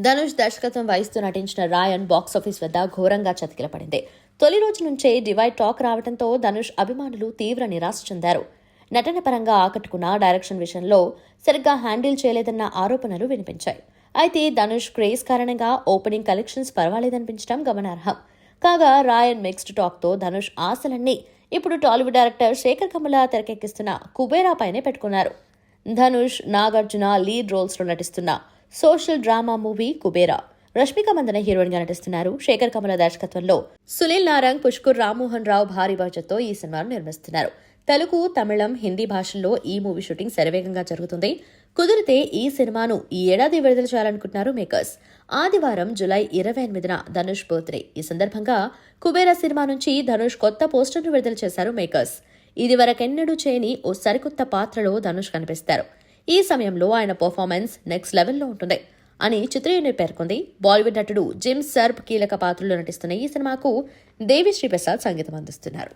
ధనుష్ దర్శకత్వం వహిస్తూ నటించిన రాయన్ బాక్సాఫీస్ వద్ద ఘోరంగా చతికిలపడింది. తొలి రోజు నుంచే డివైడ్ టాక్ రావడంతో ధనుష్ అభిమానులు తీవ్ర నిరాశ చెందారు. నటన పరంగా ఆకట్టుకున్న డైరెక్షన్ విషయంలో సరిగ్గా హ్యాండిల్ చేయలేదన్న ఆరోపణలు వినిపించాయి. అయితే ధనుష్ క్రేజ్ కారణంగా ఓపెనింగ్ కలెక్షన్స్ పర్వాలేదనిపించడం గమనార్హం. కాగా రాయన్ మిక్స్డ్ టాక్తో ధనుష్ ఆశలన్నీ ఇప్పుడు టాలీవుడ్ డైరెక్టర్ శేఖర్ కమల తెరకెక్కిస్తున్న కుబేరా పైనే పెట్టుకున్నారు. ధనుష్, నాగార్జున లీడ్ రోల్స్ లో నటిస్తున్న social drama movie Kubera. Rashmika Mandanna heroine గా నటిస్తున్నారు. శేఖర్ కమల దర్శకత్వంలో సునీల్ నారంగ్, పుష్కర్ రామ్మోహన్ రావు భారీ బడ్జెట్తో ఈ సినిమాను నిర్మిస్తున్నారు. తెలుగు, తమిళం, హిందీ భాషల్లో ఈ మూవీ షూటింగ్ శరవేగంగా జరుగుతుంది. కుదిరితే ఈ సినిమాను ఈ ఏడాది విడుదల చేయాలనుకుంటున్నారు మేకర్స్. ఆదివారం జూలై 28న ధనుష్ బర్త్డే. ఈ సందర్భంగా కుబేరా సినిమా నుంచి ధనుష్ కొత్త పోస్టర్ను విడుదల చేశారు మేకర్స్. ఇది వరకెన్నడూ చేయని ఓ సరికొత్త పాత్రలో ధనుష్ కనిపిస్తారు. ఈ సమయంలో ఆయన పర్ఫార్మెన్స్ నెక్స్ట్ లెవెల్లో ఉంటుంది అని చిత్ర యూనిట్ పేర్కొంది. బాలీవుడ్ నటుడు జిమ్ సర్బ్ కీలక పాత్రలో నటిస్తున్న ఈ సినిమాకు దేవిశ్రీ ప్రసాద్ సంగీతం అందిస్తున్నారు.